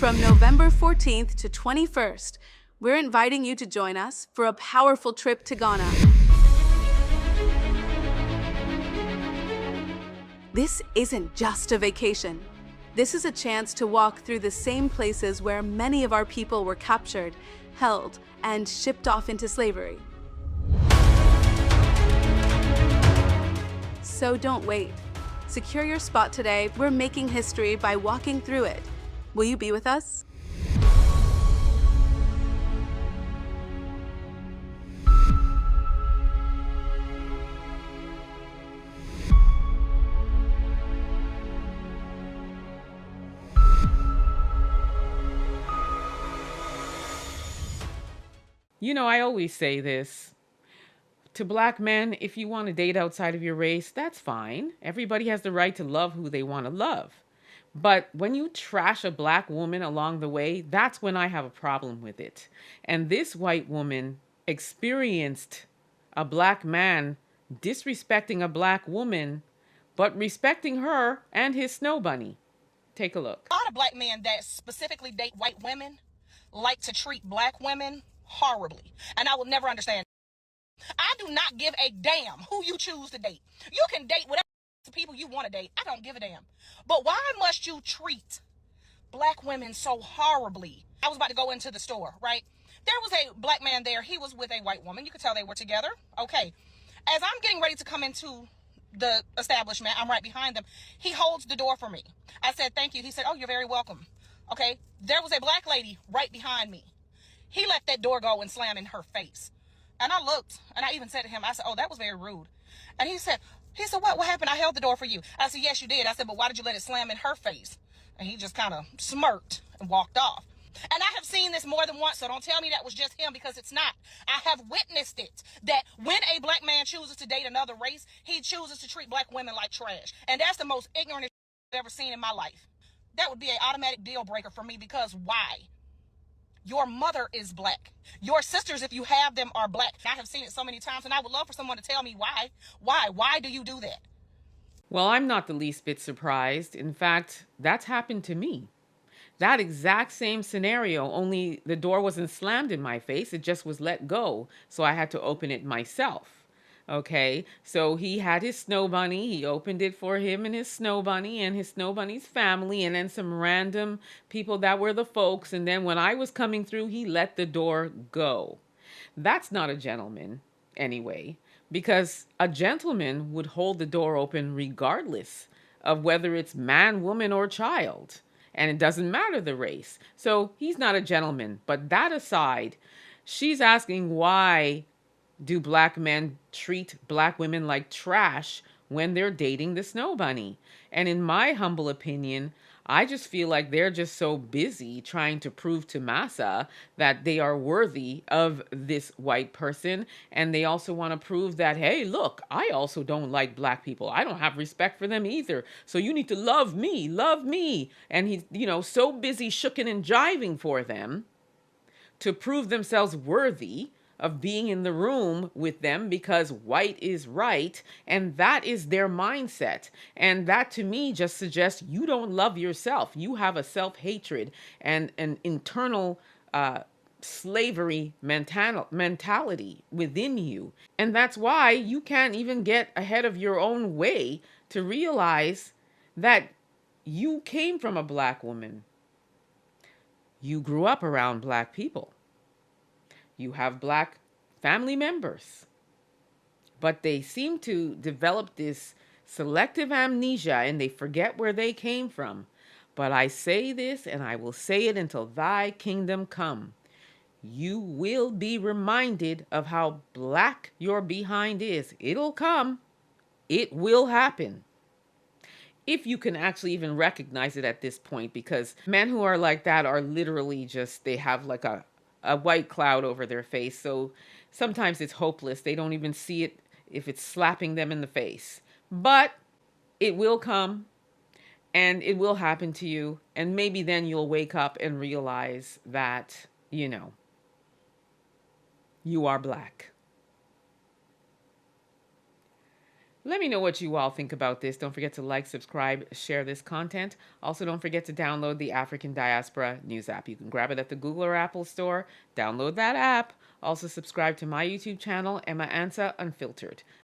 From November 14th to 21st, we're inviting you to join us for a powerful trip to Ghana. This isn't just a vacation. This is a chance to walk through the same places where many of our people were captured, held, and shipped off into slavery. So don't wait. Secure your spot today. We're making history by walking through it. Will you be with us? You know, I always say this. To black men, if you want to date outside of your race, that's fine. Everybody has the right to love who they want to love. But when you trash a black woman along the way, that's when I have a problem with it. And this white woman experienced a black man disrespecting a black woman, but respecting her and his snow bunny. Take a look. A lot of black men that specifically date white women like to treat black women horribly. And I will never understand. I do not give a damn who you choose to date. You can date whatever people you want to date. I don't give a damn. But why must you treat black women so horribly? I was about to go into the store, right? There was a black man there. He was with a white woman. You could tell they were together. Okay. As I'm getting ready to come into the establishment, I'm right behind them. He holds the door for me. I said, thank you. He said, oh, you're very welcome. Okay. There was a black lady right behind me. He let that door go and slam in her face. And I looked, and I even said to him, I said, oh, that was very rude. And he said, what happened? I held the door for you. I said, yes, you did. I said, but why did you let it slam in her face? And he just kind of smirked and walked off. And I have seen this more than once, so don't tell me that was just him, because it's not. I have witnessed it, that when a black man chooses to date another race, he chooses to treat black women like trash. And that's the most ignorant I've ever seen in my life. That would be an automatic deal breaker for me, because why? Your mother is black. Your sisters, if you have them, are black. I have seen it so many times, and I would love for someone to tell me why. Why do you do that? Well, I'm not the least bit surprised. In fact, that's happened to me. That exact same scenario, only the door wasn't slammed in my face. It just was let go. So I had to open it myself. Okay, so he had his snow bunny. He opened it for him and his snow bunny's family, and then some random people that were the folks. And then when I was coming through, he let the door go. That's not a gentleman anyway, because a gentleman would hold the door open regardless of whether it's man, woman, or child. And it doesn't matter the race. So he's not a gentleman. But that aside, she's asking, why do black men treat black women like trash when they're dating the snow bunny? And in my humble opinion, I just feel like they're just so busy trying to prove to massa that they are worthy of this white person. And they also want to prove that, hey, look, I also don't like black people. I don't have respect for them either. So you need to love me, love me. And he's, so busy shooking and jiving for them to prove themselves worthy of being in the room with them because white is right. And that is their mindset. And that to me just suggests you don't love yourself. You have a self-hatred and an internal slavery mentality within you. And that's why you can't even get ahead of your own way to realize that you came from a black woman. You grew up around black people. You have black family members, but they seem to develop this selective amnesia and they forget where they came from. But I say this, and I will say it until thy kingdom come. You will be reminded of how black your behind is. It'll come. It will happen. If you can actually even recognize it at this point, because men who are like that are literally just, they have like a white cloud over their face. So sometimes it's hopeless. They don't even see it if it's slapping them in the face. But it will come and it will happen to you. And maybe then you'll wake up and realize that, you are black. Let me know what you all think about this. Don't forget to like, subscribe, share this content. Also, don't forget to download the African Diaspora News app. You can grab it at the Google or Apple store. Download that app. Also, subscribe to my YouTube channel, Emma Ansah Unfiltered.